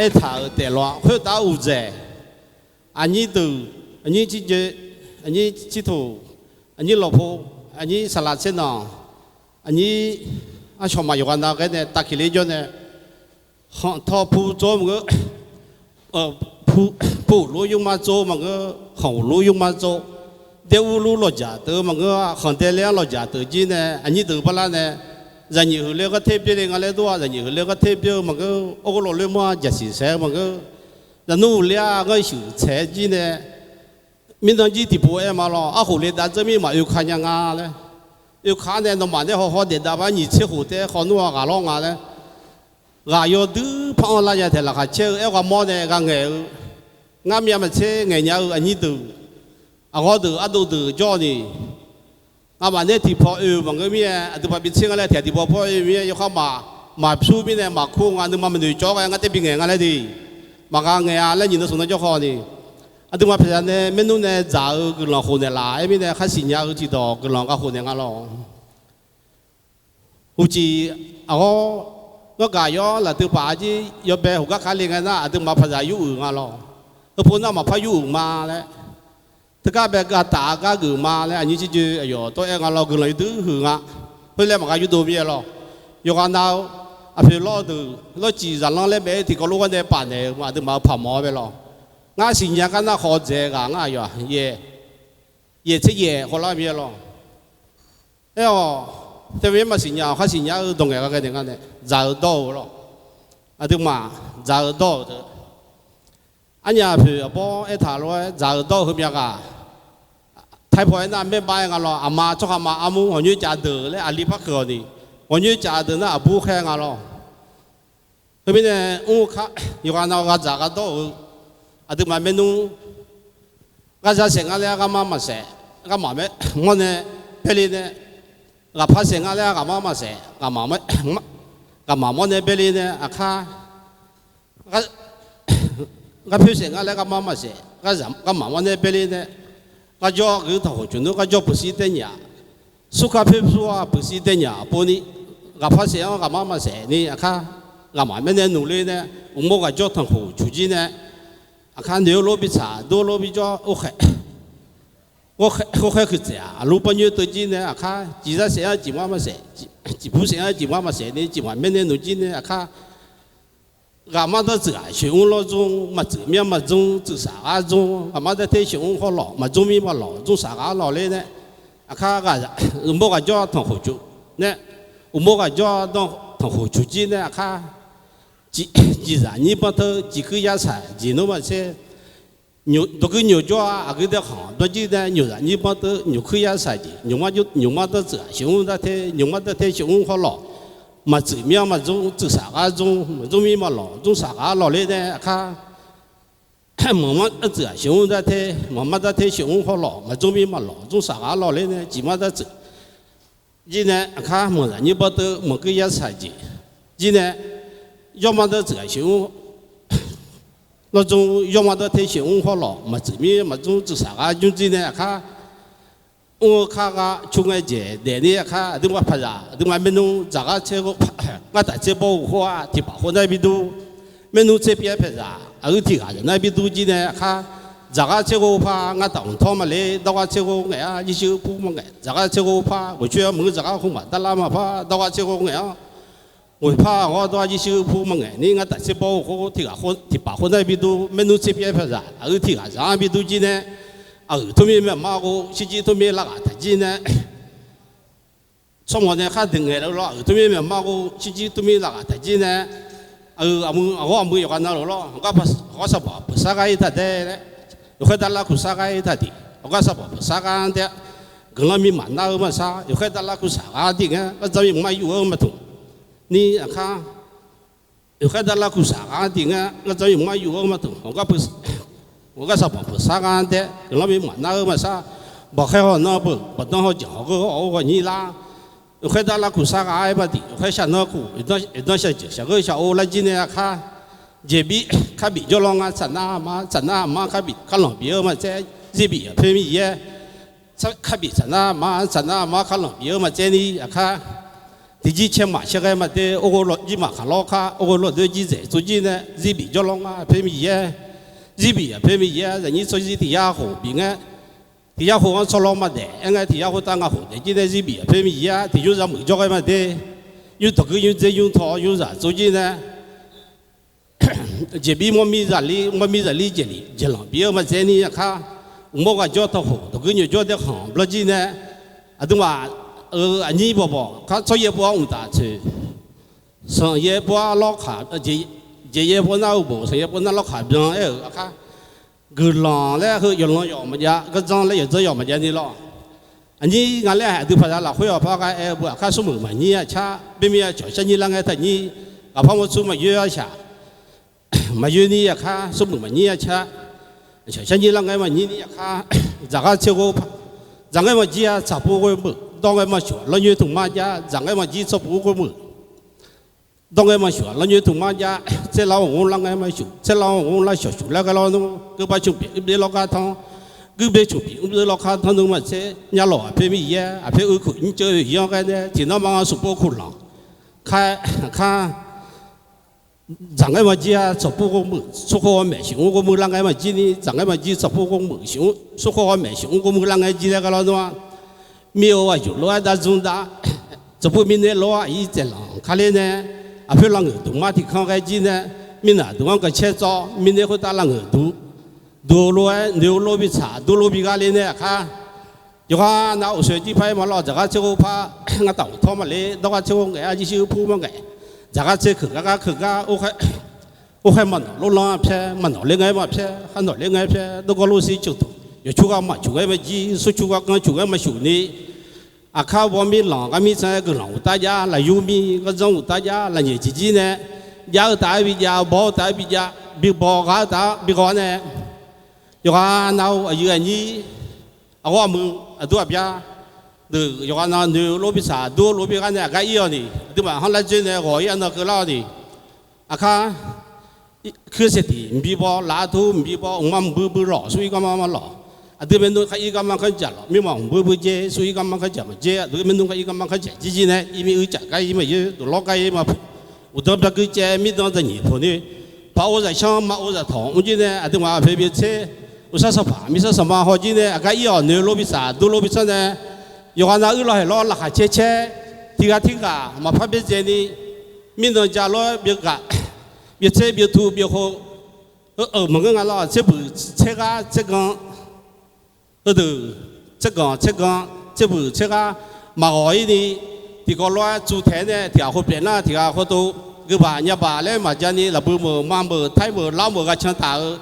一头跌落，回到屋子，你都，你这个，你这头，你老婆，你啥拉钱呢？你什么有关那个呢？打起来就呢，他铺做么个，铺路用嘛做么个，好路用嘛做，第五路落家头么个，很得了落家头子呢，你都不拉呢？人有那个特别的，我来多，人有那个特别，么个我老了嘛，就是说么个，人努力啊，我修车子呢，民众几地不爱嘛咯，后来到这边嘛又看见啊嘞，又看呢，那嘛的好好的，那把你吃好的，好努啊咯啊嘞，啊要都碰那家的那个车，哎我么呢，俺个，俺们车俺家你都，我都叫你。嘛呢地坡么个咩，都把别车个来贴地坡坡咩，要好嘛出边呢嘛苦，俺都嘛对叫个，俺这边俺来的，嘛俺啊，那你都送到就好呢，都嘛平常呢，没弄呢早个人好呢啦，那边呢还新家知道个人个好呢俺咯，估计我家要那都把子要背好个卡里个那，都嘛平常有俺咯，那不那嘛怕有嘛嘞。tất cả bé cả ta cả người mà này anh chị chứ ayo tôi em lo người lấy thứ hưởng á bây giờ mà cái YouTube vậy lo yêu anh nào phải lo từ lo chỉ rằng lo lấy bé thì có lúc anh để bàn này mà từ mà phạm mỏ vậy lo ngã sinh nhật cái nó khó dễ cả ngã ayo ye chứ ye khó làm vậy lo eo thế vì mà sinh nhật sinh nhật đồng cái này cái này giàu đâu lo từ mà giàu đâu anh nhà phải bỏ cái thằng lo giàu đâu không biết cả thái婆那没办法了，阿妈做阿妈阿母，我女家的嘞，阿里巴克的，我女家的那阿不开啊了。那边呢，我看有看到个咋个都，阿都慢慢弄，阿家生阿嘞，阿妈妈生，阿妈咩，我呢，别里呢，阿爸生阿嘞，阿妈妈生，阿妈咩，阿妈妈呢，别里呢，阿卡，阿表生阿嘞，阿妈妈生，阿妈妈呢，别里呢。个叫个头就那个叫不是的呀，苏卡皮说啊不是的呀，不呢，我发现我妈妈说呢，看我妈妈呢努力呢，我个叫同好出去呢，看牛肉比茶，多肉比较我还去吃啊，老板娘对劲呢，看几十岁啊，几妈妈说，几不岁啊，几妈妈说呢，几万面呢努劲呢，看。俺妈的这熊老中，嘛这面嘛中，这啥个中？俺妈的太熊好老，嘛中面嘛老，中啥个老嘞呢？看个，我个叫同好酒，呢，我个叫同好酒鸡呢？看，几然你把它几个野菜，几那么些牛，都个牛叫啊，个的好，多几的牛然你把它牛可野菜的，牛嘛的这熊的太牛嘛的太熊好老。嘛这面嘛种这啥个种面嘛老种啥个老嘞的看，妈妈这熊的太妈妈的太熊好老嘛种面嘛老种啥个老嘞呢？起码的这，今呢看么人你把都么个野菜的，今呢要么的这熊，那种要么的太熊好老嘛这面嘛种这啥个种今呢看。我看个穷爱节，那里看，对我拍啥，对我们弄咋个车个，我大车保护啊，提保护那边都，没弄这边拍啥，而提个人那边都记呢，看这个这个怕我当他们来，那个这个我呀，一些不么个，这个这个怕我觉得没这个好嘛，但那么怕那个这个我呀，我怕我多一些不么个，你我但是包括提个好，提把好那边都没弄这边拍啥，而提个那边都记呢，他们没骂我，实际他们那个他记呢。从我呢看定个了，他们没骂我，实际他们那个他记呢。我没有看到了，我说不啥个他的，有些大家啥个他的，我说不啥个的，跟我们蛮那么啥，有些大家啥个的，我这边没有么多，你看，有些大家啥个的，我这边没有么多，我说不啥个的，跟我们蛮那么啥，不还好那不当好讲个你啦。有些大家苦啥个爱不的，有些想那苦，一段小个小欧来今年看，这边看比较long啊，咱那嘛看比看冷比嘛，这边偏米耶，看比咱那嘛看冷比嘛，这里看，第几千嘛些个嘛的，我落一嘛看老看，我落的几只，最近呢这比较long啊，偏米耶，这边偏米耶，人家说是底下好比呢。底下好做老么的，应该底下好当个好的，今天这边偏米啊，地就让没做个么的，有这个有这有套有啥，最近呢，这边我们这里这两边嘛这里看，我个叫得好，这个你叫得好，不然呢，对吧？你不，看作业不我打去，上夜不老卡，这夜不那不，上夜不那老卡边看。个浪嘞和有浪要么家，个涨嘞也这要么家的咯。你俺嘞还都怕啥了？会要怕个哎不看什么嘛？你呀吃，别没叫些你啷个他你，啊怕我出嘛又要吃，嘛有你也看什么嘛？你也吃，叫些你啷个嘛？你也看，这个这个怕，这个嘛鸡啊吃不过么？当个嘛学，老女同嘛家，这个嘛鸡吃不过么？当个嘛学，老女同嘛家。这老我啷个没修？这老我那小修那个老弄，个把修别老卡汤，个别修别老卡汤弄嘛这，伢老偏米耶，啊偏二口，你就一样个呢，听到嘛说不苦了，看，长个嘛鸡啊，做不过么？说好没修，我们啷个嘛鸡呢？长个嘛鸡做不过么修？说好没修，我们啷个鸡那个老弄，没有啊，有老大种的，做不明的老啊，一直浪，看来呢。啊，譬如人耳朵嘛，提康个鸡呢，闽南都讲个切糟，闽南会打人耳朵，多罗比茶，多罗比咖喱呢，看，有看那我手机拍嘛，老这个就怕我当他嘛嘞，那个就个啊，就是铺嘛个，这个这个，我还嘛老浪片，嘛老另外嘛片，还老另外片，那个老是就多，有出个嘛，出个嘛鸡，说出个跟出个嘛修呢。啊，看我们浪，我们在个浪大家来有米，个种大家来年自己呢，要大比较，包大比较，比包个大比个呢，有啊，那有个你，啊我们啊多边，有啊那牛罗比啥，多罗比个呢个一样的，对吧？后来就呢我也那个老的，啊看，可惜的，比包拉头，比包我们不老，所以个嘛老。对面都一个嘛可讲了，没嘛不接，所以一个嘛可讲嘛接，对面都一个嘛可讲，自己呢，因为有讲个，因为有老个嘛，我当别个接，没当着你婆呢，把我在想嘛，我在痛，我今天对嘛陪车，我说什么，没说什么好今天个一样，你罗比啥，都罗比啥呢？有话那二老还老拉切，听个，嘛怕别接呢，没当家老别个，别车别土别好，么个俺老这不车个这个。这不这个马好一点，这个乱煮菜呢，调好变了，调好多个把人家把来嘛，家里那不么妈么太么老么个抢大个，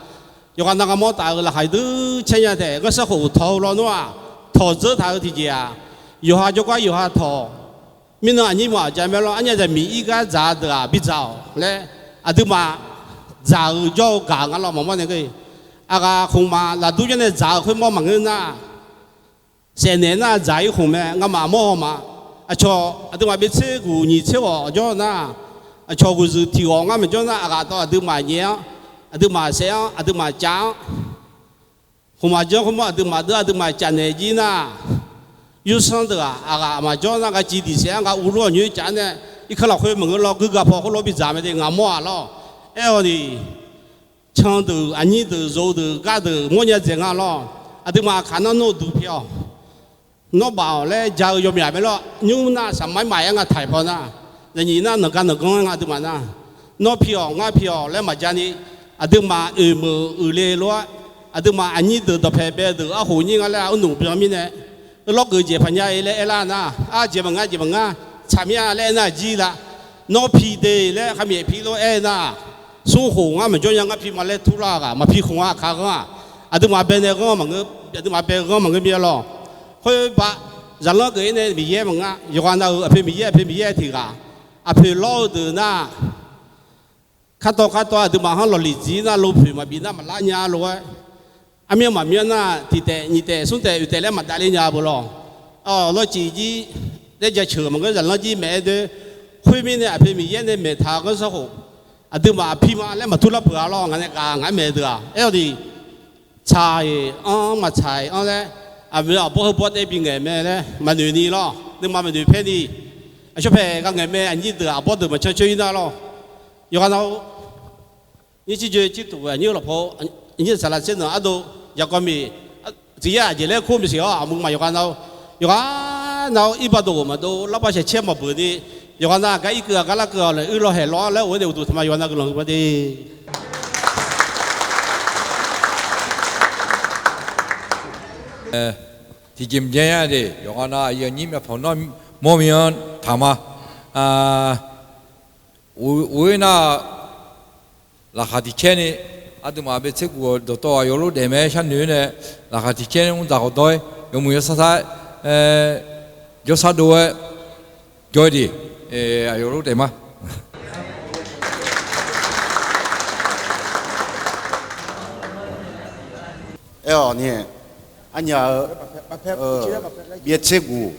有个那个么大个了，还都抢人的，个是后头了喏啊，头子他的家，有下就怪有下头，民众你嘛家没了，人家在米一个咋的啊，比早嘞，啊对嘛，咋叫干个了，么那个。啊个红嘛，那都原来咋会么忙人呐？现在呐，咋有红咩？我妈么嘛？啊，瞧，啊，对嘛，别吃过，你吃我叫呐？啊，瞧个是提我们叫呐，啊，到对嘛年，啊，对嘛香，啊，对嘛酱，红嘛酱，红嘛对嘛对嘛酱奶鸡呐？有上的啊嘛叫那个基地香，个乌罗牛酱呢？一看老会问个老哥哥跑，老比咱们的俺么了？哎我的枪头、安尼头、肉头、嘎头，我也这样咯，啊对嘛，看到那图票，那包嘞加有面没咯，牛那什么买样啊太婆那，人家那能干能干啊对嘛那，那票我票嘞嘛家呢，啊对嘛么来咯，啊对嘛安尼头的拍拍头，啊后年啊嘞啊弄表面呢。lo cứ chế phản nhà ile ela na chế bằng nga chạm nhà ile na gì là nó phi đề ile khám ye phi lo na số hồ nga mà cho nhà nga phi mà ile thu ra cả mà phi không khá nga adu mà bên này nga mà ngớ adu mà bên nga mà ngớ bia lo thôi bà rằng lo cái này bị ye mà nga yêu nào phi bị ye thì cả phi lo từ na khát to adu mà hắn lo lý gì na lo phi mà bị na mà lá nhà lo à miếng mà miếng na thì tệ như tệ xuống tệ tệ lên mặt đại lên nhà bồ lo nó chỉ để cho chừa mà cái人nó chỉ mẹ de后面呢偏面呢mẹ他个时候啊对嘛偏嘛嘞嘛突了不了咯俺那个俺mẹ的啊有的菜嘛菜嘞啊没有不好不得边个咩嘞嘛女的咯对嘛女偏的啊说偏个咩啊你的啊不得嘛吹那咯有看到你去去读啊你老婆你啥啦现在啊都要个咩只要一来哭不是啊，我们嘛有看到，有看到一百多嘛都老百姓钱嘛不的，有看到个一个个那个了，二老还老了，我就都他妈有那个弄不的。ที่จิมเจียดิอยู่กันนะอย่างนี้แบบผมน้อยมอมีนถามมาอุ้ยน่ะราคาที่เช่นนี้อาตุมาเบสกูตัวอยู่รู้เดม่ฉันนู่นเนี่ยราคาที่เช่นอุ้งจากตัว有没有啥有啥多有的有รู้เด吗哎呦你俺家别吃过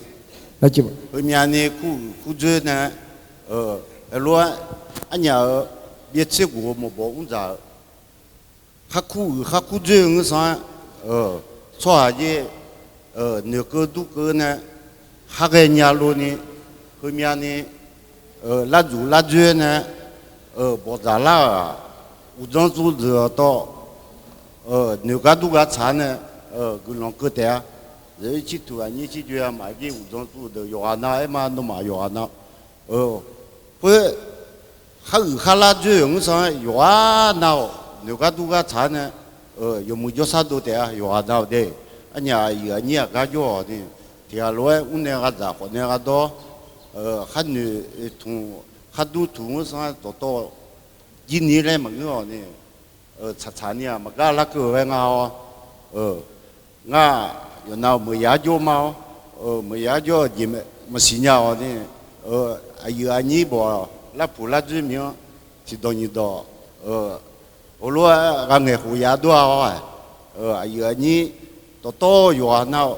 后面呢苦着呢罗俺家别吃过没包工作哈苦着我啥错下去那个都个呢哈个nhà路呢后面呢拉住呢包扎啦武装组织到那个都个产呢个啷个的人去土啊你去就要买给武装组的有啊那嘛都嘛有啊那会哈拉住我啥有啊那个都个产呢有没有啥都的有啊那的anh nhà cái chỗ thì rồi uống này cái gì còn này cái đó khách nữ thùng khách du thùng sang to chín mươi này mà cái này chặt này mà cái lá cờ với ngao ngà giờ nào mới giá chỗ mà mới giá chỗ gì mà xin nhau này anh nhỉ bỏ lá phụ lá chữ miếng thì đâu như đó lúc cái ngày hồi giá đó anh nhỉ 또 요하나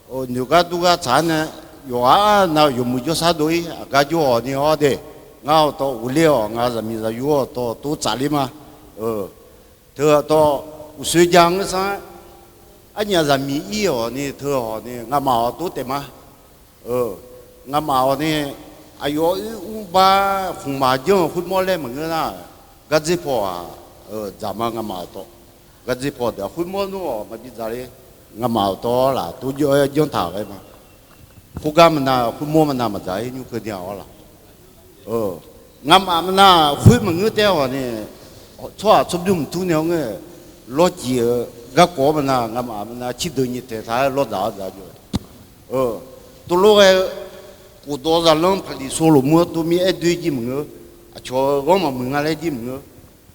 누가 자네 요하나 요무조 사도이 가지고 어디 어디 나또 울려 나서 미자 요 또 자리마 더또 수장사 아니야 자미이요 니 더니 나마 또 때마 나마오니 아요 우바 홍마죠 훌몰래 먹으나 가지포아 자마 나마또 가지포다 훌몰노 마비자리 ngắm to là tôi vô thảo cái mà khu cam mà khu mua mà mà giải như cái điều là ngắm mà na khui mà ngứa teo này cho chụp dùng thu nhau nghe lo chỉ gác cổ mà ngắm mà chỉ được như thế thái lo đào ra rồi tôi lo cái cụ to ra lắm phải đi solo mua tôi mi đuôi gì mà ngứa cho gom mà mình ngay gì mà ngứa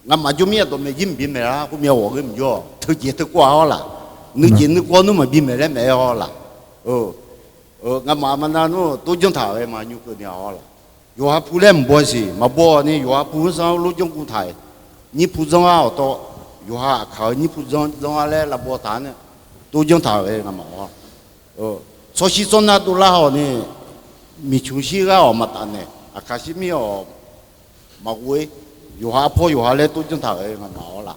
ngắm mà cho mi tôi mi gì mà ra cũng mi ở cái mình vô thực sự thực quá là nước chín nước qua nó mà bị mẹ đấy mẹ ho là ngắm mà nó tôi chẳng thảo em mà như cái nhà ho là yo ha phụ lên bao gì mà bao này yo ha phụ sao lúc trong cụ thể như phụ trong ao to yo ha khởi như phụ trong ao là bao tán này tôi chẳng thảo em ngắm mà số si số nào tôi là ho này mi chung si cái ho mà tán này cả si mi ho mà quê yo ha po yo ha lên tôi chẳng thảo em ngắm mà ho là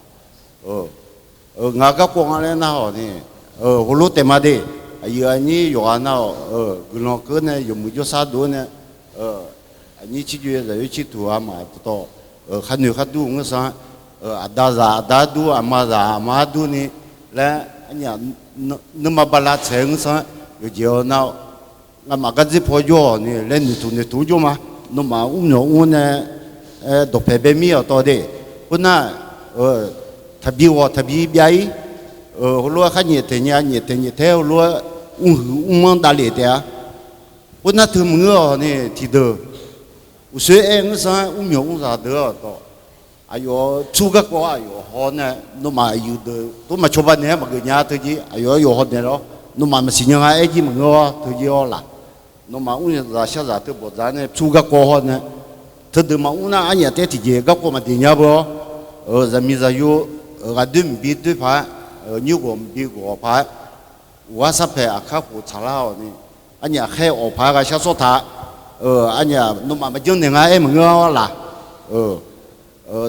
ngã các con anh nào thì hồ lô tem đi ai anh yo nào cái nó này dùng một chút sát đuôi này anh chỉ chơi rồi chỉ thua mà to ขันอยู่ขัดดูงก็สั่งดาราดาดูอามาดูนี่และอันนี้นึกมาบาลาเชิงสั่งอยู่เดียวน่างามากันที่พอจ่อนี่เล่นนี่ถูจ่อมานึกมาเนี่ยดอกเบี้ยมีเอาตัวเดียวคนน่ะทับบีใหญ่หัวลัวขันเนี่ยเทียเท่าลัวมันดาลีเดียคนน่ะถึงมือนี่ที่เดิมอุศเองสั่งมีซาเดียวตัวอายุชุกก็อายุฮอนเนี่ยนุ่มอายุเดิมตัวมาชอบเนี่ยมันก็ยากทุกทีอายุฮอนเนี่ยแล้วนุ่มมาสิ่งยังไงจีมันก็ทุกทีอ๋อละนุ่มราชาจะตัวบอกเนี่ยชุกก็ฮอนเนี่ยถ้าเดิมอันนี้แต่ที่เจก็มาที่เนี่ยบ่จะมีจะอยู่ก็ดื่มบีด้วยพานิ้วก้มบีก้พาว่าสัพเพอาข้าวผู้ชาลานี่อันนี้แค่ออกพาก็ชาสุดท้ายอันนี้นุ่มมาจังเนี่ยไงมันก็ละ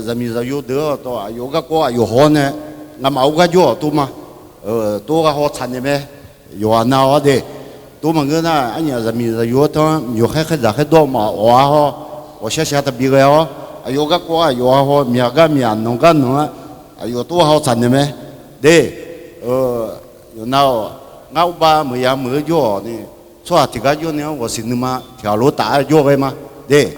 จะมีจะอยู่เดียวตัวอายุก็อายุฮอนเนี่ยงั้นมาเอาก็อยู่ตัวมาตัวก็ฮอชันเนี่ยไหมอยู่อันนั้นอ่ะเด็ตัวมันก็น่ะอันนี้จะมีจะอยู่ตัวอยู่แค่ตัวมาว่าฮะ我小小的比个哦，哎呦个过有好面个面弄个弄啊，哎呦多好赚的咩？对，有那我爸没呀没有呢，说这个有呢，我是那么条路大有个嘛，对，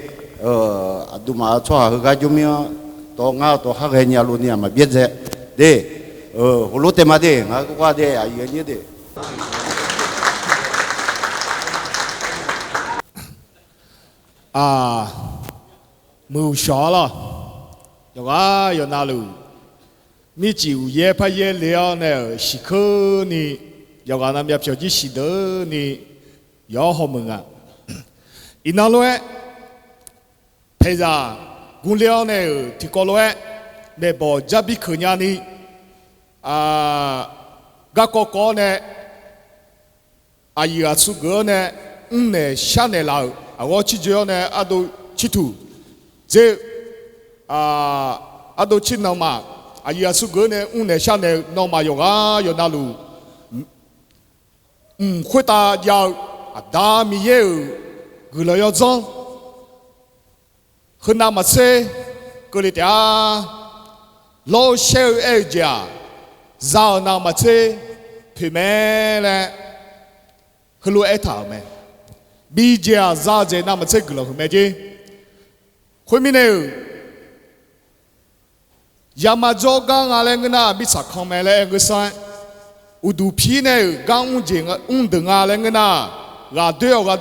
都嘛说那个有没有？到我到那个年路呢嘛别的，对，我路的嘛的，我的啊有你的。mưu xó lo, rồi nào lu, mi chịu ye phải ye liao nè, sĩ khơ ni, rồi nam nhập cho chỉ sĩ đỡ ni, rồi họ mừng à, in nào luôn, bây giờ gun liao nè, thì có luôn, để bỏ ra bị khơi nhà ni, các cô nè, ai su gỡ nè, nè sáng nè lao, tôi chỉ cho nè, tôi chỉ thu. Thế à đôi chín nào mà ai su gỡ này này sang này nào mà yo na lu khuyết ta giàu đa mi yêu gửi lời cho hơn nào mà xe cái này lo share area giàu nào mà xe thì mẹ là hơn lu ấy thảo mẹ bây giờ ra thế nào mà xe gửi lời mẹ chứ khối mi này Yamajo gang alengna bisa kamele ngsa udupi ne gang unjing undeng alengna ga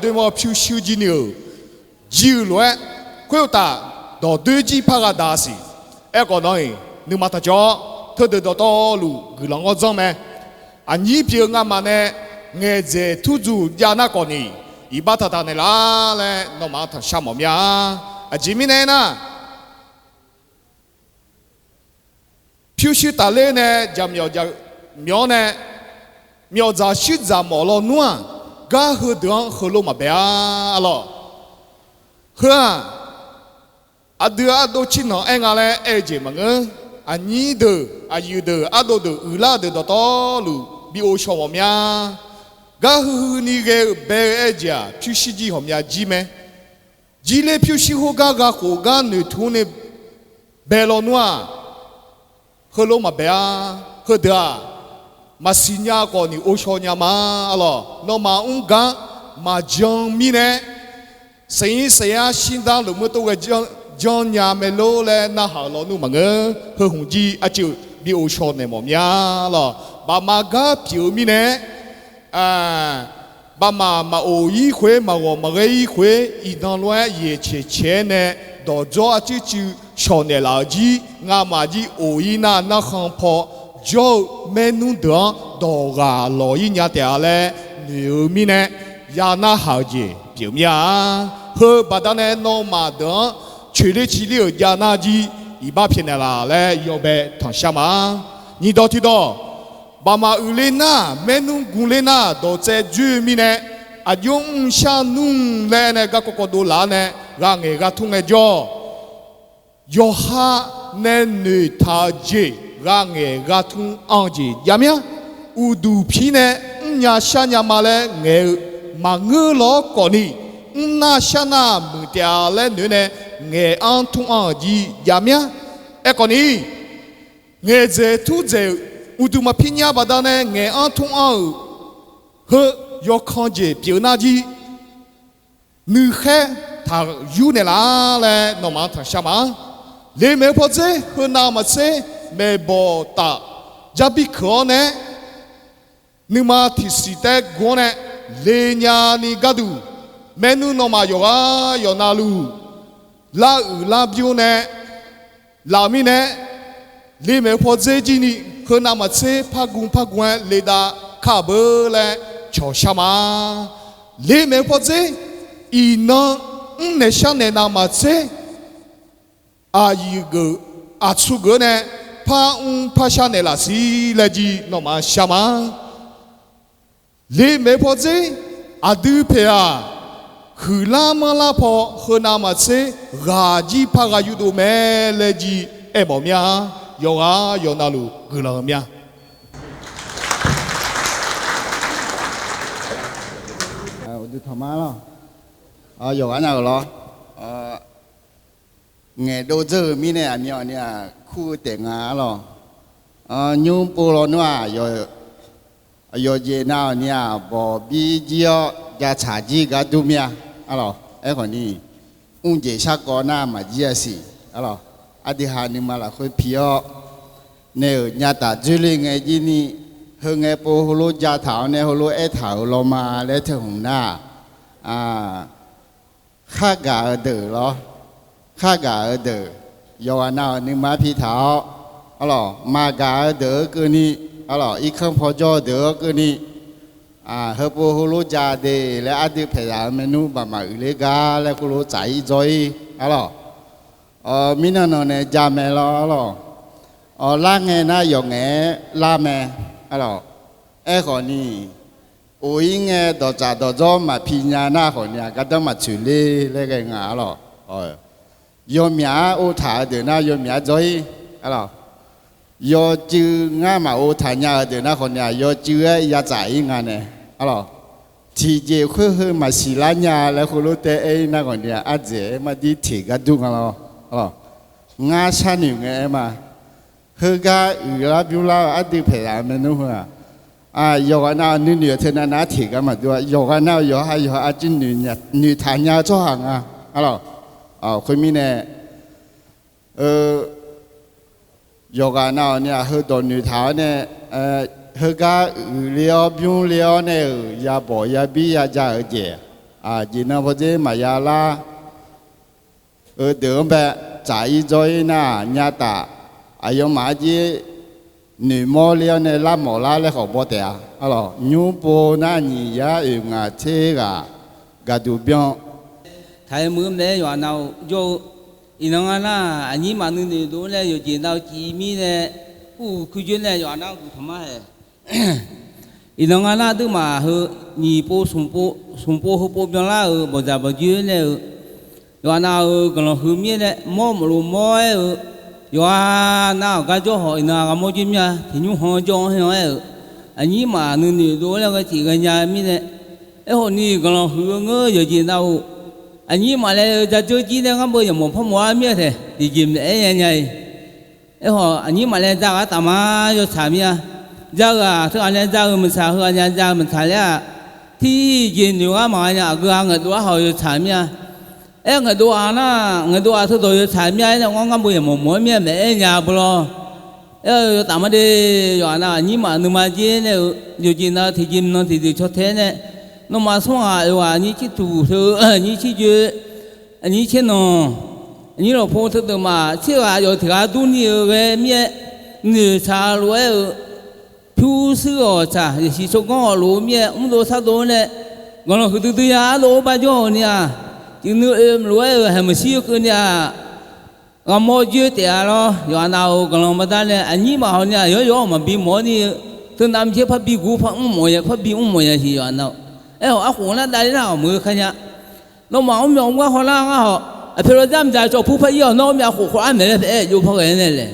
de mo phu shu ji ni ji lo ko ta do de ji pa ga da si e ko noi ni ma ta jo tho de do to lu gu long o zong me ani pi nga ma ne nge je tu ju ya na ko ni i ba ta ne la le no ma ta sha mo mya a ji mi ne na phiêu sư ta lên nè, jam miao nè, miao za sư za mò lo nuông, gà hư đường hư lô mà bé alo, hư à đưa đôi chín nó anh à lẽ ai gì mà ngơ, anh nhí đờ, anh yêu đờ, anh đô đờ, la đờ đó to lu, bị ô cho mà mía, gà hư ni ghê bé ai gì à, phiêu sư gì hòm ya gì mẹ, gì lẽ phiêu sư hô gà khổ gà nữ thu nè bé lo nuông hơ lô mà bé hơ đà mà xin nhà còn ni ô cho nhà mà alo nó mà gà mà giang mi nè xây xin đăng lúc mới tôi cái giang nhà mẹ lô lên na hà lo nu mà ngơ hơ hùng gì à chịu bị ô cho này mỏm nhà alo bà mà gà phiêu mi nè bà mà ô ý khuê mà cái ý khuê ý năng loa ye chế nè đó cho chữ cho nên là gì ngà mà gì ôi na không phò cho men nung đó đó gà lôi nhà tiệt lệ nếu mi nè ya na hào gì biểu mi à hơ bà ta nè nó mà đó chỉ liệu ya na gì ý ba phiền là lệ yêu bé thằng sao mà ni đó thì đó bà mà lên na men nung gung lên na đó sẽ chú mi nè à dùng sang nung lệ nè các cô đồ lá nè gà nghe gà thung nghe cho Yoha nenu taji range gatun anji yamya udu pine nya shanya male nge mangulo koni na shana mutia le nune nghe an thung an gì giảm nhá còn đi nghe dễ thu dễ u tu mà pin nhá bà ta này nghe an thung an hơ do con dễ biểu na gì nữ khác thằng du này là nó mà thằng sao mà lấy mấy phút dễ hơn nào mà dễ mấy bộ ta giá bị khó nè nhưng mà thì sĩ tế gõ nè lấy nhà ni gadu menu nó mà yo na lu la biu nè la mi nè lấy mấy phút dễ gì ni hơn nào mà dễ phát gúng lấy đã cả bơ lẹ cho sao mà lấy mấy phút dễ ina nè sang nè nào mà dễ su gỡ nè pa sang nè là gì là gì nó mà sao mà lấy mấy phút dễ đưa pe khử la mà la phò hơn nào mà dễ gà gì pa gà yu đồ mẹ là gì em bảo mía yo na lu gỡ là mía đi thầm má lo giờ anh nào lo nghe đôi giờ mi này mi này khu tiền á lo nhung bồ lo nữa giờ giờ nào nè bỏ bi gió gia trả gì cả đủ mía alo ấy còn đi giờ sao có na mà gì gì alo đi hà ni mà là khơi pio nếu nhà ta du lịch ngày gì ni hơn ngày bồ hồ gia thảo này hồ lô thảo lo mà lấy theo hùng na khác gà ở đờ lo khác gà ở đờ giờ nào nhưng mà phi thảo alo mà gà ở đờ cứ ni alo ít không phô cho đờ cứ ni hợp bồ hồ lô gia đề lấy ăn được phải làm menu mà lấy gà lấy hồ lô trái rồi alo mình nói này gia mẹ lo alo la nghe na yo nghe la mẹ alo ấy còn ni ôi nghe đồ trả đồ cho mà phi nhà na còn nhà cái đó mà xử lý lấy cái ngã lo yo mía ô thả được na yo mía rồi alo yo chữ ngã mà ô thả nhà được na còn nhà yo chữ ấy ya giải ngã này alo thì giờ khơi hơi mà xí lá nhà lấy hồ lô tê ấy na còn nhà ăn dễ mà đi thì cái đúng alo ngã san nhiều nghe mà hơi ga la biu la ăn đi phải làm mình đúng không giờ nào nữ thế nào nát thì cái mà tôi giờ nào giờ hay giờ ăn chính nữ thằng nhà cho hàng alo khơi mi nè giờ nào nè hơi đồ nữ thằng nè hơi ga liao biu liao nè ya bỏ ya bi ya ra ở gì chỉ nào bây giờ mà ya la đường bè trái rồi na nhà ta giờ mà gì nữ mò liao này làm mò la lấy học bò tè alo nhu bò na nhỉ ya ngà thế gà đủ biang thái mưa này giờ nào yo inong ana anh mà nữ đồ này giờ chỉ nào chỉ mi này cứ chuyện này giờ nào cứ thầm mà inong ana tu mà hơ nhỉ bò sum bò hơ bò biang la bò già bò chuyện này giờ nào còn là hư mi này mò mò giờ nào cái chỗ hỏi nào cái môi chim nha thì nhung họ cho họ anh mà nữ đồ là cái chỉ cái nhà mi này ấy họ ni còn là hư ngơ giờ chỉ nào anh mà lại ra chơi chỉ đang bây giờ một phong hoa mi thế thì chim đấy nhảy ấy họ anh mà lại ra cái tama giờ xả mi ra thứ anh ra mình xả hơn anh ra mình xả là thì chim nhiều mà anh cứ người đó họ giờ xả mi người đó thứ tôi xài miếng là ngon bây giờ một mỗi miếng mẹ nhà bự lo tạm mà đi rồi nào nhưng mà nếu mà chỉ này điều gì nào thì chim nó thì cho thế này nó mà xong rồi như chỉ thủ thứ như chỉ chuyện như thế nó như là phụ thức mà chỉ là rồi thì cả tu nhiều cái miếng người xa rồi thu sư ở xa thì số con lúa miếng ông đồ sao đồ này còn là từ từ ya lúa bao nhiêu nha chứ nữa lúa hay mà xíu cái nhà còn mua chưa tiền lo giờ nào còn mà ta này anh mà họ nhà giờ mà bị mua đi từ năm trước phát bị cú phát mua ya phát bị mua ya thì giờ nào ấy họ cũng là đại nào mới khai nhá nó mà ông nhộng quá họ lang họ bây giờ giảm giá cho phụ phải giờ nó mà họ ăn này phải yêu phải cái này này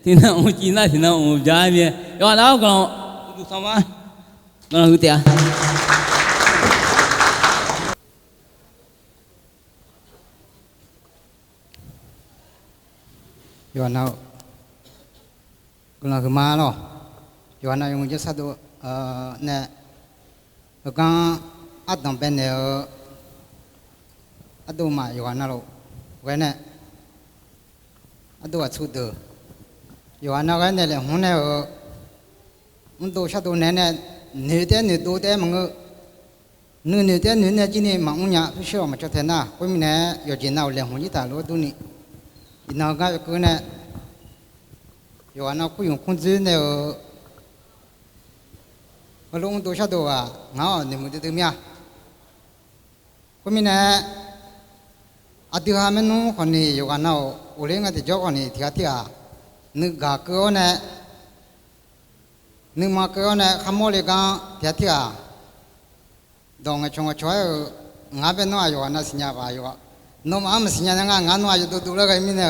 thì nào ông chỉ là thì nào ông giá này giờ nào còn sao mà còn hư tiền yo na kuna kuma lo yo na yung just satu ne kan atang ben ne adu ma yo na lo we ne adu a chu de yo na ga ne le hun ne un do sha do ne ne ne do de mang ne de ne ji ne ma un nya shi ma cha the na ko mi ne yo jin na le hun ji ta lo du ni ina ga ko ne yo na ku yung kun zi ne ko lo un do sha do a nga ne mu de mya ko mi ne adi ha me nu ko ni yo ga na o le nga de jo ko ni ti a nu ga ko ne nu ma ko ne kha mo le ga ti a dong chong choi nga be no yo na sinya ba yo no ma ma sinya nga no yo do la ga mi ne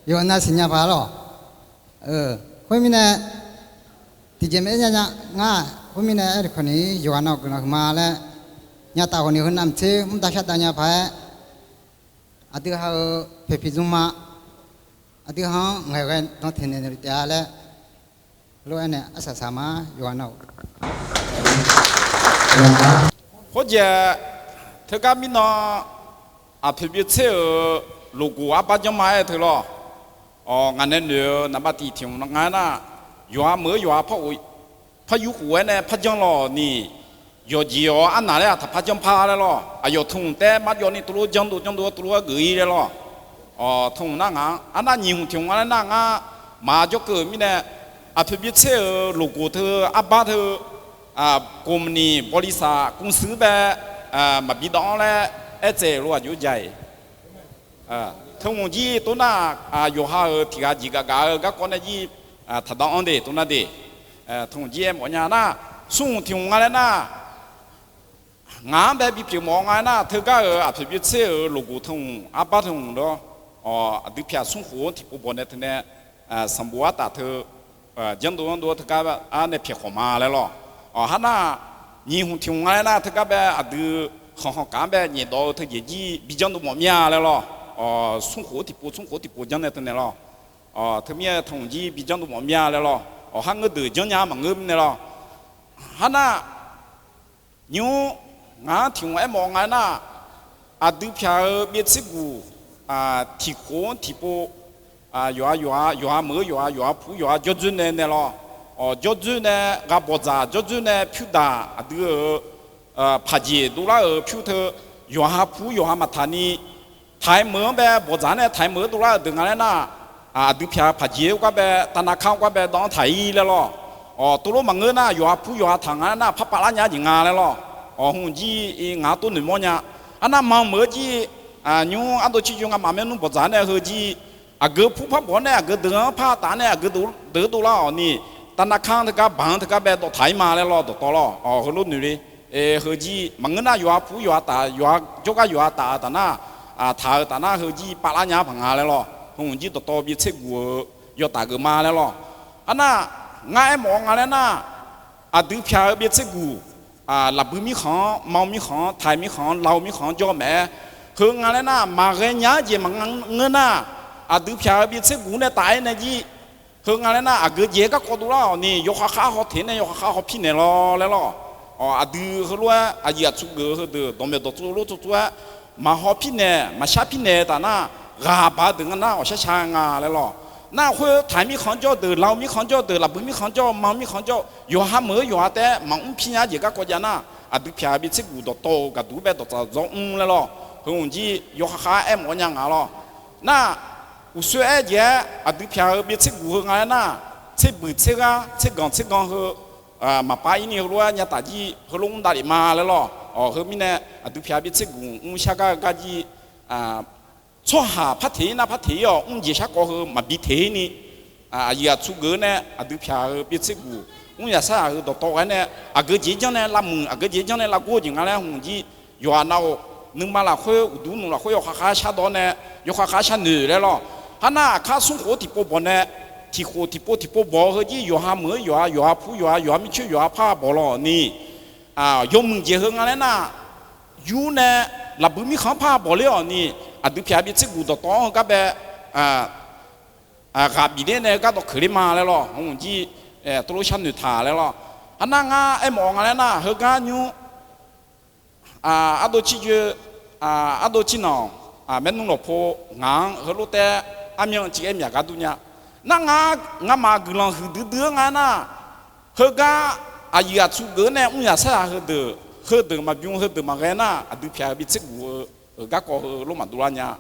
yo na sinya ba lo ko mi ne ti je me nya nga ko mi ne er ko ni yo na ko na ma le nya ta ko ni hu nam che mu da sha ta nya ba adi ha pe pi zum ma adi ha ngai ga no the ne ne ta le lo ne asa sa ma yo na 或者他家民呢啊，特别车路过啊，把将买头了，哦，俺那女那把地听那俺那原没原怕我怕有火呢，怕将了你有几哦，俺那嘞他怕将怕了咯，啊有痛的嘛有你多将多个意了咯，哦痛那俺那你听俺那俺嘛就个咪呢啊，特别车路过头啊把头。กลุ่มนี้บริษัท公司แบบมาบิดองแล้วเจรู้ว่าอยู่ใจทั้งหมดยี่ตัวน่ะอยู่หาที่กาจีกากาก็คนนั้นยี่ถัดดองเดตัวนั้นเดทั้งหมดยี่หมดเนี่ยน่ะส่งถึงอะไรน่ะงานแบบบิพิมองอะไรน่ะเธอก็พิพิธเชื่อลูกทุ่งบ้าทุ่งเนาะดิพิอาส่งหัวที่ปุ๊บเนี่ยท่านเนี่ยสมบูรณ์แต่เธอยังตัวเธอก็เนี่ยพิขมาแล้วหรอฮะน่ะยี่ห้อที่งานน่ะถ้าก็แบบดูของการแบบยี่ดอกถ้ายี่บิจังตัวมีอะไรหรอส่งหัวที่ปูจังเนี่ยตัวเนี่ยหรอถ้ามีทงยี่บิจังตัวมีอะไรหรอฮังก็ดูจังยามังเงินเนี่ยหรอฮะน่ะยูงานที่งานมองงานน่ะดูเพียงเบียดสิกูที่โคนที่ปูอยู่มืออยู่ผู้อยู่จดจุนเนี่ยหรอจดจุนเนี่ยกับบัวจ่าจดจุนเนี่ยผิวดาดูผาจีดูแลผิวเธออยู่ผู้อยู่มาทานี่ไทยเมืองแบบบัวจ่าเนี่ยไทยเมืองดูแลดึงอะไรน่ะดูเพียผาจีก็แบบตานาข้าวก็แบบต้องไทยเลยหรอตัวรู้มังเงินน่ะอยู่ผู้อยู่ทางอะไรน่ะพับปะละเนี่ยจิงอะไรหรอหุ่นจีงาตัวหนึ่งมั้งเนี่ยอันนั้นมังเมื่อจียูอันตัวชี้ยูงามาเมนุบัวจ่าเนี่ยคือจีเกิดผู้พับบัวเนี่ยเกิดเดือผ้าตาเนี่ยเกิดดูแลนี่ตอนนักข่าวที่กับบังที่กับแบบตัวไทยมาแล้วหรอตัวล้อเขาลุ้นอยู่เลยเขาจีมังเงินน่ะอยู่ผู้อยู่ตาอยู่จกอยู่ตาแต่น่ะถ่ายแต่น่ะเขาจีปะละเนี่ยพังอะไรหรอหุ่นจีตัวบีเช็คกูอยู่ตาเกิดมาแล้วหรออันน่ะง่ายมองอะไรน่ะดูเพียบีเช็คกูหลับมีของเมามีของไทยมีของเรามีของจ่อแม่คืออะไรน่ะมาเรียนยาจีมังเงินน่ะดูเพียบีเช็คกูเนี่ยตายเนี่ยจีคืออะไรน่ะเกิดเยก็กดูแล้วนี่ยกขาเขาเทนเนี่ยยกขาเขาพินเนี่ยรอแล้วหรอดูเขารู้ว่าอยากชุกเกอเขาดูตรงเบ็ดตัวรู้ตัวมาเขาพินเนี่ยมาชาพินเนี่ยแต่น่ะราบาดึงน่ะช้าช้างาแล้วหรอน่าคือไทยมีของจ่อดูเรามีของจ่อดูหลับมีของจ่อเมามีของจ่ออยู่หามืออยู่หาแต่มังพินยาเยก็กว่าน่ะดูเพียบีเช็คกูโตกับดูแบบตัวจงแล้วหรอคือหุ่นจียกขาวันยังหรอน่าอุศเอเจดูเพียบีเช็คกูงานน่ะเช็คบุเช็คเช็คกองคือมาไปนี่รู้ว่าเนี่ยตาจีเขาลงได้มาแล้วหรอเขามีเนี่ยดูเพียบีเช็คกูชักก็จีช่วหาพัฒนาพัฒน์เยชักก็คือมาบิเทนี่อยากชุกเกอเนี่ยดูเพียบีเช็คกูอยากใช้ตัวโตกันเนี่ยเกิดเจจังเนี่ยละมึงเกิดเจจังเนี่ยละกูจริงอะไรหุ่นจีอยู่อันเอานึกมาละคุยดูนึงละคุยยกขาชาดอนเนี่ยยกขาชาหนือแล้วหรอฮันน่ะข้าส่งหัวที่ปบเนี่ยที่หัวที่ปบบอกเขาจีอยู่หามืออยู่หาผู้อยู่หามิชื่ออยู่หาผ้าบอลนี่ยมมึงเจริญอะไรน่ะอยู่เนี่ยหลับมีข้าผ้าบอลเลยนี่ดูเพียบีเช็คกูตัวโตก็แบบ gặp bị đến này các tổ khởi mà lại lo không chỉ tôi chăn được thả lại lo anh nga em mong lại na hơi cá nhu tôi chỉ chưa tôi chỉ nào bên nông phố ngang hơi lúc té anh nhung chỉ em nhà cái tu nhà nga mà cứ lòng hư đứa nga na hơi cá giờ chú gỡ này ông nhà sao hơi đứa mà dùng hơi đứa mà cái na đứa phía bị chết của các cô lúc mà tu nhà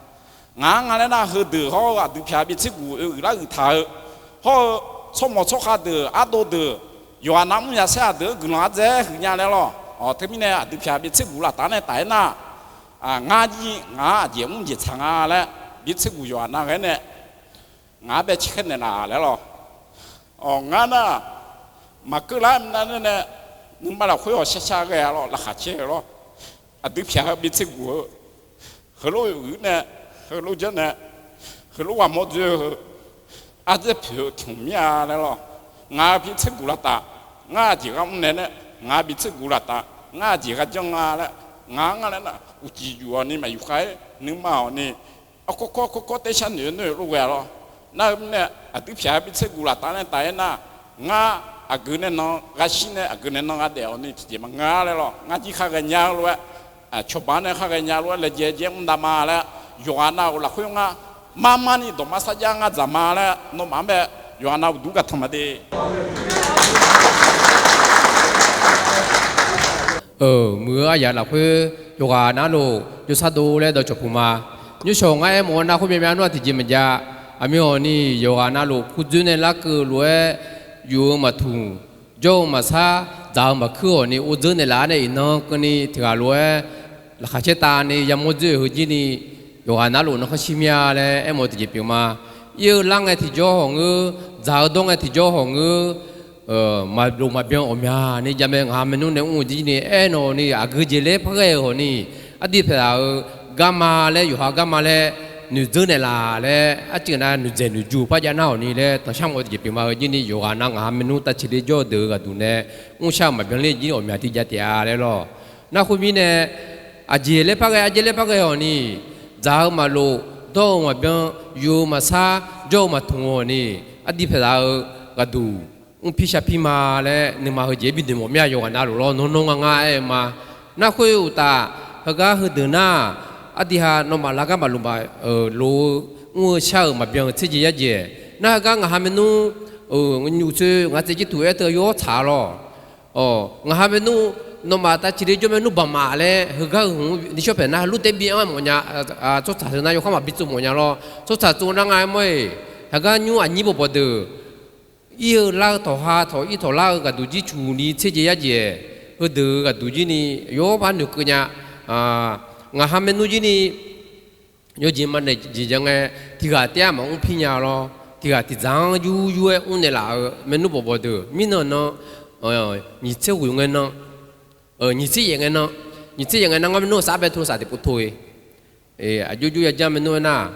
ngang lại na hơi đứa họ đứa phía bị chết của là thà họ số một số khác đứa tôi đứa giờ nắm nhà sao đứa cứ nói dễ nhà này lo thế mình này đứa phía bị chết của là ta này tại na ngã gì ông gì thằng ngã lại biết sự của giờ na cái này ngã bé chết này là lại lo ngã na mà cứ làm này nhưng mà là khối họ xa cái lo là khát chết lo đứa phía biết sự của hơi lâu này hơi lâu chân này hơi lâu vào một giờ cái phiếu thùng nhà này lo ngã biết sự của là ta ngã chỉ cái này ngã biết sự của là ta ngã chỉ cái trong ngã này ngã này là chỉ dùa này mà cái nước màu này có tới sáng nữa lúc về lo na này đứa phía biết sự của là ta này tại na ngã cái này nó cái xin này cái này nó cái đèo này chỉ mà ngã này lo ngã chỉ khai cái nhà luôn chụp bán này khai cái nhà luôn là dễ dễ đam mà là giờ nào là khuyên ngã mama ni do masaja ngã giảm mà là nó mà bé giờ nào đủ cả thằng mà đi mưa giờ là khuyên yoga na lo yosado le do chopuma nyushong ai mo na khuyên mian wa thì mình ra amio ni yoga na lo kujune la ku lue yu ma thu jo ma sa da ma khu ni ujune la ne no ko ni thga lue la kha cheta ni yamoje hu ji ni yoga na lo no khashimia le emo thì pi ma yêu lang ai thì jo hong ư za dong ai thì jo hong ư mà lúc mà biếng ôm nhà ni giờ mình ham mình nung gì ni eno ni agư gì lẽ phải cái hồ ni đi phải là gamma lẽอยู่หา gamma lẽ nữ dân này là lẽ chỉ là nữ dân nữ chủ phải nào ni lẽ ta sang một cái việc mà gì niอยู่หาnăng ham mình ta chỉ để cho được cái tụi này sang mà biếng lẽ gì ôm nhà thì giá tiền lẽ lo na khu mi này gì lẽ phải cái hồ ni giờ mà lo đâu mà biếng yêu mà sa đâu mà thùng hồ ni đi phải là cái tụ pisha pima le ni ma hoje bi de mo mya yo na lo no no nga e ma na khwe u ta ga hu de na adiha no ma la ga ma lu ba lo ngu cha ma byang chi ji ya je na ga nga ha me nu nyu che nga chi tu e te yo cha lo nga ha me nu no ma ta chi re jo me nu ba ma le hu ga hu ni sho pe na lu te bi mo nya cho cha na yo kha ma bi chu mo nya lo cho cha chu na nga mo e ga nyu an ni bo bo de yêu lao thọ ha thọ ít thọ lao cái đồ gì chủ ni chế chế gì hơi được cái đồ gì ni yếu bán được cái nhà ngà ham menu gì ni yếu gì mà này gì chẳng nghe thì cái tiệm mà ông phi nhà lo thì cái giang yu ấy ông này là menu bỏ được mình nó nhị chế của người nó nhị chế người nó ngà menu sao bé thôi sao thì bút thôi yu giờ menu na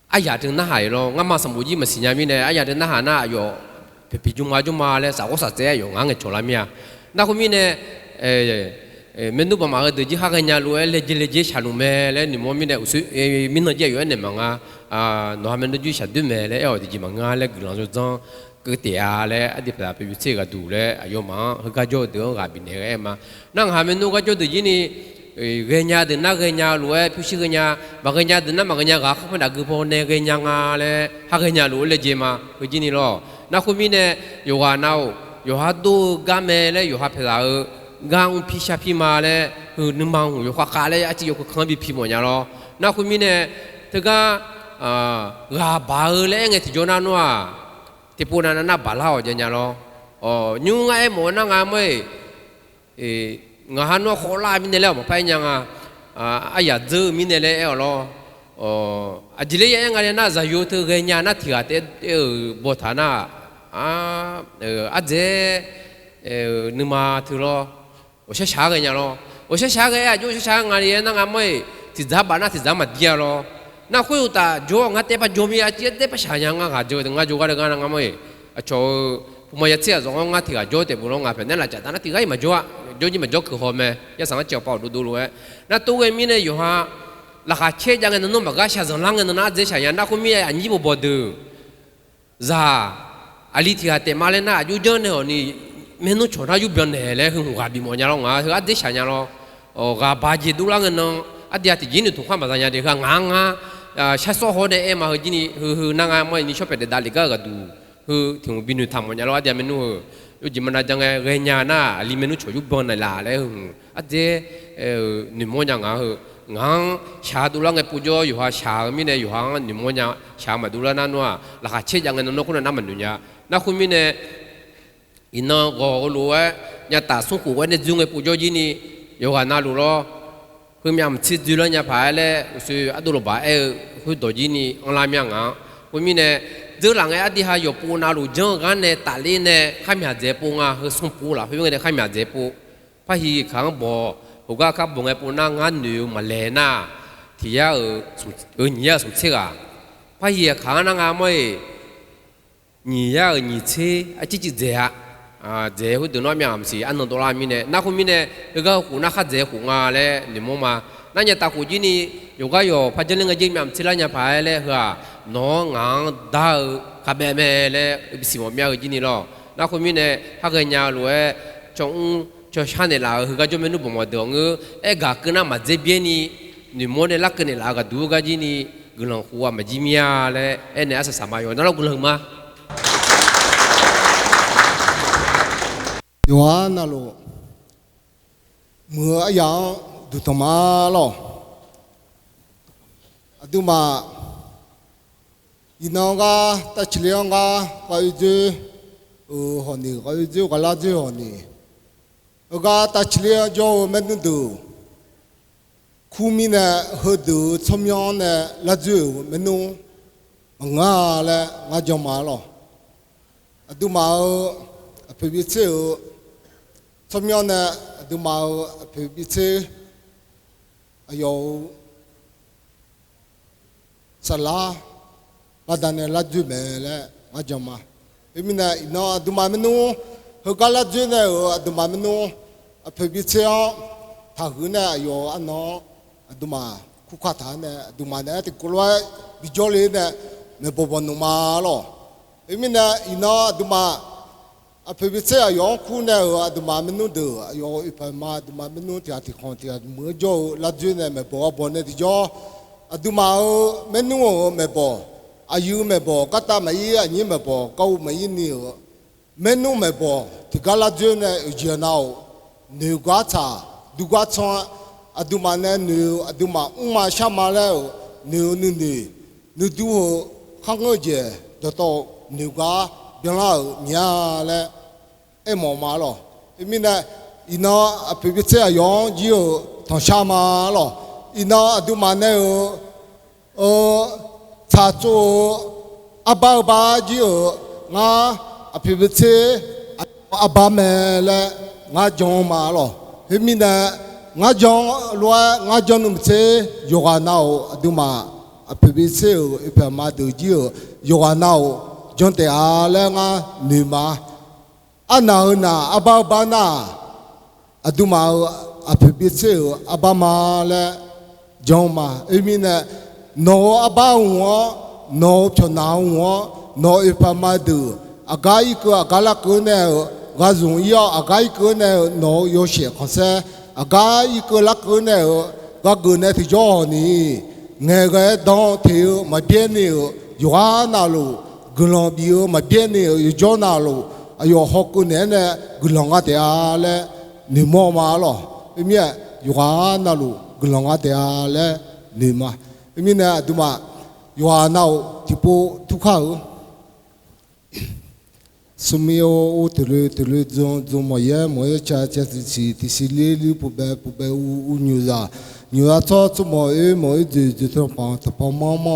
ai giờ đến na hải lo ngắm mà sắm bùi mà xin nhà mình này ai giờ đến na hải na yo bị chung mà lên sao có sao thế yo ngang cái chỗ làm gì na hôm nay mình đâu mà cái gì khác cái nhà luôn lấy chăn luôn mẹ lấy niệm mình này mình nói gì yo này mà nó mình nói chăn đu mẹ lấy ở thì mà ngang lấy cái lòng cho cái tiền lấy đi phải bị chơi cái đủ lấy yo mà cái chỗ đó cái bên này em mà năng hà mình đâu cái chỗ đó gì ni cái nhà đến na cái nhà luôn ấy, phía cái nhà mà cái nhà đến na mà cái nhà gác không phải là cứ bỏ nè cái nhà ngà lệ, cái nhà luôn lấy gì mà cái gì nè lo, na khu mi nè, yêu hà nào, yêu hà đu gam mè lệ, yêu hà phải là gang phía phía mà lệ, nương mang yêu hà cá lệ, chỉ yêu cái khăn bị phía mọi nhà lo, na khu mi nè, thế cái gà bà lệ nghe thì cho na noa, thì bữa nay na bà lao cho nhà lo, nhưng ngay mỗi na ngay mới ngà hắn nó khó lại mình này mà phải nhang ai giờ giờ mình này lo chỉ lấy những cái na giờ yêu thương cái nhà na thì cái bộ thà na dễ nhưng mà thứ lo ở sẽ sáng cái nhà lo ở sẽ sáng cái chỗ sẽ sáng ngày na ngắm ấy thì giá bán na thì giá mặt dia lo na khui ta jo ngắt tép jo mi chỉ tép sáng nhà ngắt jo ngắt jo cái ngắt ngắm ấy cho mà giờ rồi ngắt thì jo tép bùn ngắt phải nên là chả ta na thì cái mà jo nhưng mà gió cửa hồ mẹ, giờ sáng chiều bảo đủ luôn ấy, na tu cái mình nàyอยู่ha ราคาเชี่ยยังไงนั่นน้องบอกว่าชาจังลังนั่นน่าจะใช่ยังนักมีอันนี้บ่ดูจ้าอลิที่หาเตมาเลน่าอยู่เจอเนี่ยนี่เมนูชนอายุเบียนเนี่ยเลยหัวบีมอญาลงอ่ะคืออันเดชยังลโอ้กาบาจีดูลังนั่นอันเดียที่ยินถูกความภาษาเนี่ยเด็กงางอ่ะชาโซโฮเดเอ็มอ่ะจีนี่คือนางอ่ะมันนี่ชอบไปเดดาลิกาก็ดูคือถึงบินุทำมอญาลอันเดียเมนูอยู่จิมันอาจจะไงเรียนน่ะลิเมนูชอยู่เบียนเนี่ยละเลยอันเดียนิมอญาอ่ะงางชาดูลังไอ้ปุ๊จอยู่ฮะชามีเนี่ยอยู่ฮะนิมอญาชามาดูลังนั่นว่าราคาเชี่ยยังไงนั่นคนนั้นมันดูเนี่ยนักคุณมีเนี่ยอินนก็รู้ว่าเนี่ยตาสุขุว่าเนี่ยจุงไอ้ปุ๊จจีนี่อยู่กันน่ารู้หรอคือมีอันที่ดูแล้วเนี่ยพายเลยคืออันดูรู้บ่าคือตัวจีนี่อันละมีอ่ะคุณมีเนี่ยดูหลังไอ้อดีตอยู่ปูน่ารู้จังกันเนี่ยตาลีเนี่ยข้ามีเจ็บปูอ่ะคือส่งปูละคือเนี่ยข้ามีเจ็บปูพะฮีขังบ่ผมก็ขับบ่งไอ้ปูน่างานหนูมาเลน่ะที่ยาเนี่ยสมเชื่อพะฮีขังนั่งอ่ะไม่เนี่ยนี่เชื่อไอ้ที่จีเจ้าเจ้าคือตัวน้อยมีอันสิอันนั้นตัวละมีเนี่ยนักคุณมีเนี่ยก็คุณนักขัดเจ้าคุณอะไรนี่มั่วมานั่นเนี่ยตาคุณจีนี่อยู่ก็อยู่พัฒน์เรื่องจีมีอันสิละเนี่ยพายเลยคือน้องงานดาวขับแบบแม่เลยสิมมีอะไรจีนี่หรอนักคุณมีเนี่ยถ้าเกิดเนี่ยรู้ว่าจงจะชันเนี่ยละคือก็จะไม่รู้บ่มาเดี๋ยวเอ๊ะก็คือน่ามาเจ็บยันนี่นี่มั่วเนี่ยลักเนี่ยละก็ดูก็จีนี่กุหลาบหัวมาจีมีอะไรเอ๊ะเนี่ยอาศัยสมัยอยู่นั่นเรากุหลาบมา有啊，那路，么样都他妈了，都嘛，伊那个大起两个，个一句，好呢，个一句个垃圾好呢，那个大起两叫我们都，苦米呢和都怎么样呢？垃圾我们弄，我嘞我就嘛了，都嘛，特别是。怎么样呢？都嘛，彼此有沙拉，那当然拉住没了，我讲嘛，因为呢，那都嘛没弄，后个拉住呢，都嘛没弄，彼此啊，他后呢有安那，都嘛苦卡他呢，都嘛呢，这过来比较嘞呢，没包包弄嘛咯，因为呢，那都嘛。啊，譬如说养猪呢，啊，都蛮弄的，养一般嘛，都蛮弄点地方点，没叫拉住呢，没包包呢，就啊，都蛮弄没包，啊有没包，个大没一，你没包，高没一牛，没弄没包，这个拉住呢，热闹，牛瓜茶，牛瓜汤，啊，都蛮呢牛，啊，都蛮嘛下马了，牛都好，看个节，就到牛瓜。原来伢嘞，哎毛嘛咯，因为呢，伊那譬如这样只有同下嘛咯，伊那都嘛呢查做阿爸只有我譬如这阿爸妹嘞，我讲嘛咯，因为呢，我讲乱我讲那么这有个闹都嘛譬如这一般嘛都只有个闹。จนแต่อะไรงาหนึ่งมาอันนั้นนะอาบ้านะอดูมาอภิบิเซออาบ้ามาเลยจงมาเอมินะโนอาบ้าหัวโนชนหัวโนอิปามาดูอากาศก็อากาศก็เนี่ยกาจุงยาอากาศก็เนี่ยโนโยเชียคอนเซ่อากาศก็ลักก็เนี่ยก็เกินเนี่ยที่จอนี่เงยก็ดองเที่ยวมาเบี้ยนี่อยู่ว่าน่ารู้กุหลาบอยู่มาเบี้ยนี่อยู่จอน่ารู้อายุหกเนี่ยกุหลาบแต่อะไรนิมอมาหรอเมียอยู่ว่าน่ารู้กุหลาบแต่อะไรนิมาเมียเนี่ยดูมาอยู่ว่าน่าที่ปูทุกข้าวสมัยโอตุลุจงมวยชาที่สิลีปูเบอูนิวซาทอสมวยจะทำปองมา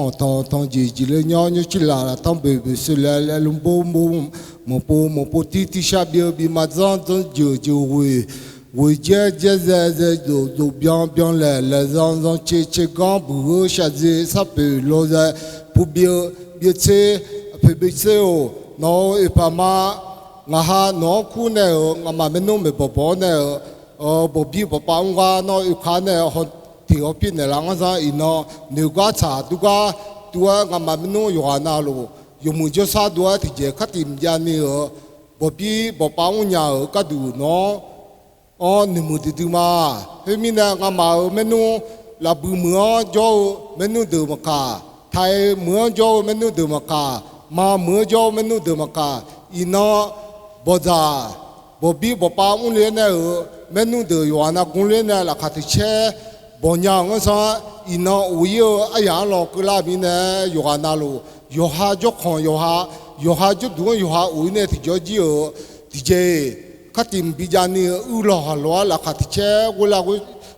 ทองจีเลยย้อนชิลาทำแบบสุดแล้วลุงมปูที่ชาบีมาจังจูวิเจดูเบียงเลยจังเชกันบูชาจีสับโลซาปูเบียเชเบเซโอน้องอีพม่างาฮาน้องคู่เนี่ยงามาไม่นุ่มไม่ปอบเนี่ยบบีปอบงาน้องอีขาเนี่ยที่提我变的，然后说伊喏牛瓜茶都个都啊，我们弄有啊那路，有木就啥都啊，直接看店家呢哦，不比不把我家哦，个都喏，哦，你木的都嘛，后面呢我们弄拉布么就们弄得么卡，台么就们弄得么卡，马么就们弄得么卡，伊喏不咋。บบีบป้าอุ้งเลี้ยนเนี่ยเมนูเดียวอยู่นะกุ้งเลี้ยนเนี่ยราคาที่เช่บ่ยางก็ซะอินเอาวิวไอ้ยาหลอกกลาบินเนี่ยอยู่นะลูอยู่หาจกของอยู่หาจุดดวงอยู่หาอุ้ยเนี่ยที่จอจีที่เจขัดติมบิจานี่อุลหะลัวราคาที่เช่เวลากู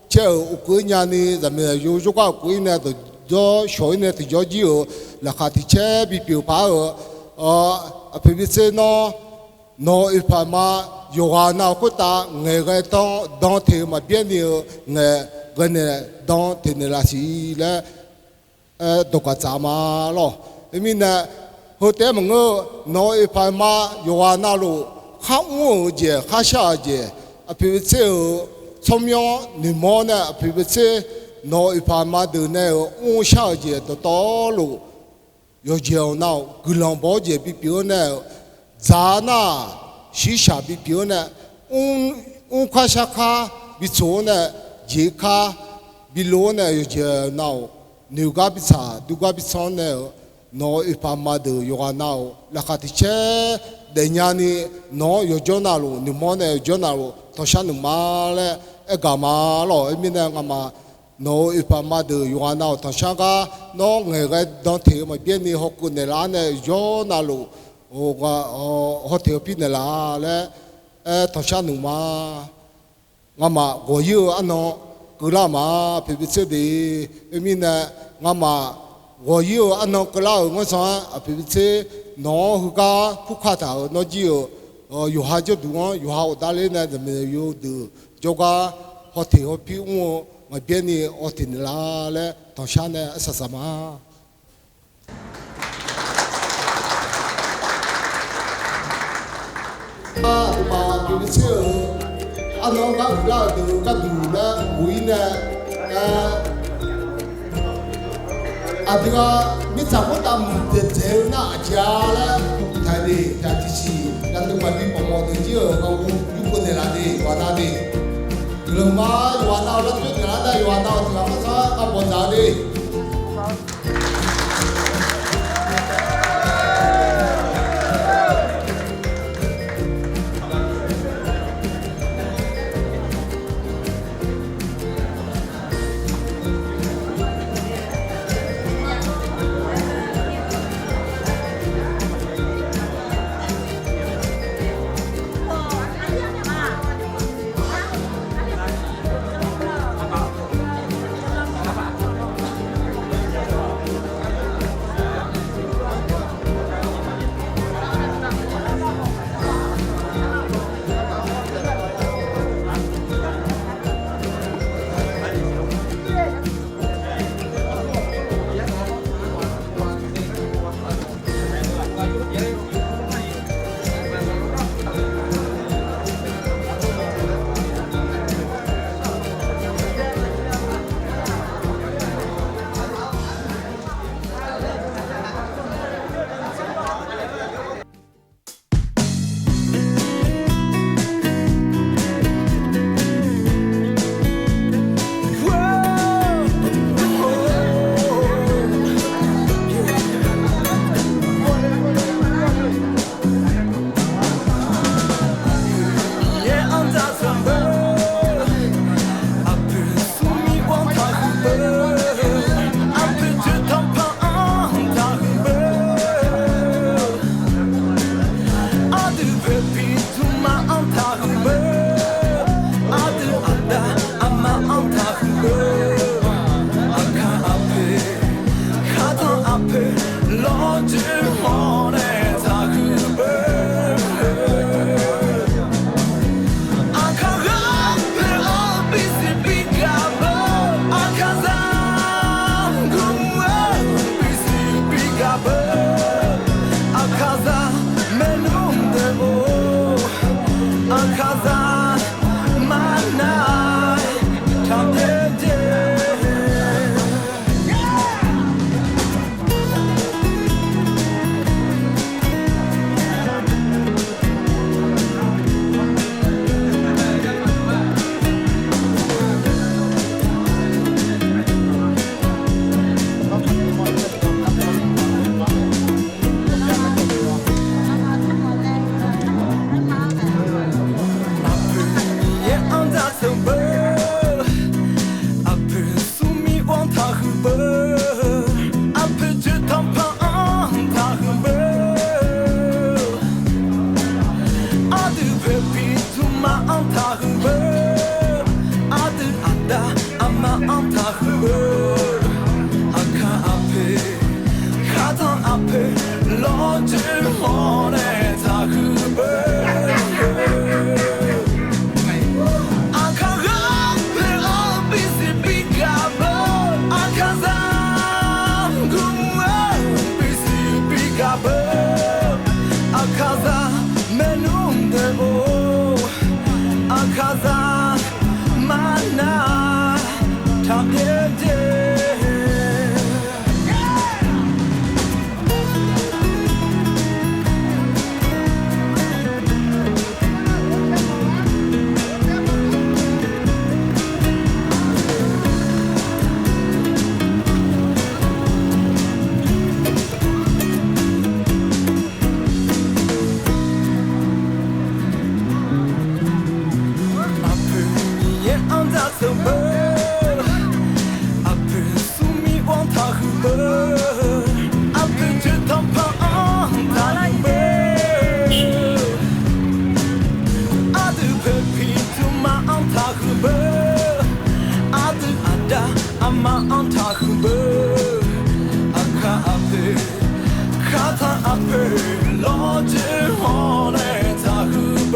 เช่อุกญานี่จะมีอยู่จุกกุ้ยเนี่ยตัวจอช่วยเนี่ยที่จอจีราคาที่เช่บิเปียวป้าอภิวิเศษเนาะโนอิปามาอยู่ว่านาคุตาเงยก็ต้องดองเทมาเบี้ยนี่เงยก็เนี่ยดองเทนี่ละสิและตกจามาหรอมีเนี่ยหัวเตมึงโนอิปามาอยู่ว่านาลูข้างูเจข้าชาเจอภิวิเศษสมยองนิมอนเนี่ยอภิวิเศษโนอิปามาเดินเนี่ยงูชาเจต่อลูอยู่เจียวนากุลองบ่เจปีเปียวเนี่ยจานาชีชาบิเปียวเนี่ยข้าชาคาบิโซเนี่ยเจคาบิโลเนี่ยอยู่เจนาวนิวกาบิซาดูกาบิซอนเนี่ยโนอิปามาเดอยู่กันนาวลักติเชเดียนี่โนอยู่จอนาลูนิมอนเนี่ยอยู่จอนาลูทศนุมาเลยเอกามาหรอมีเนี่ยกามาโนอิปามาเดอยู่กันนาวทศกาโนเงยก็ดอนเทมาเบียนี่ฮกุนเนี่ยร้านเนี่ยจอนาลูโอ้ก็ฮอตเทลพี่เนี่ยละและทศนุมางามาโกยูอันนกุลามาพิพิธดีมีเนี่ยงามาโกยูอันนกุลางาสอนพิพิธน้องฮุกาคุกขาตาน้องจิโออยู่หาจุดดวงอยู่หาอุตาเลเนี่ยจะมีอยู่ดูจกาฮอตเทลพี่อุ้งมาเบียนี่ออตินละและทศเนี่ยสัสมามาพิพิธอันนั้นก็เราดูก็ดูแลวินะอันนี้ก็มิจฉาพูดตามเจ้าหน้าจ้าแล้วไทยดีไทยที่สี่แล้วถึงวันที่ผมมองดูเจ้าเขาอยู่คนเดียวดีวันนั้นดีลงมาวันนั้นเราจุดนั้นได้วันนั้นเราก็ซ้อมกับวันนั้นดี เ什么？阿不苏米往他河么？阿不这趟跑他来么？阿的皮皮图马昂他河么？阿的阿达阿妈昂他河么？阿卡阿不卡他阿不罗只好来他河么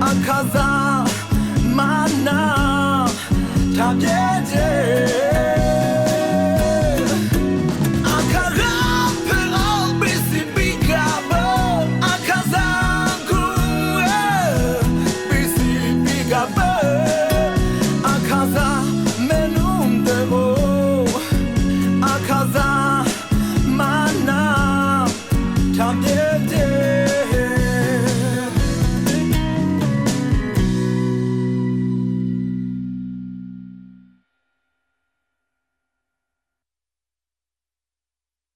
？Akaza mana tabye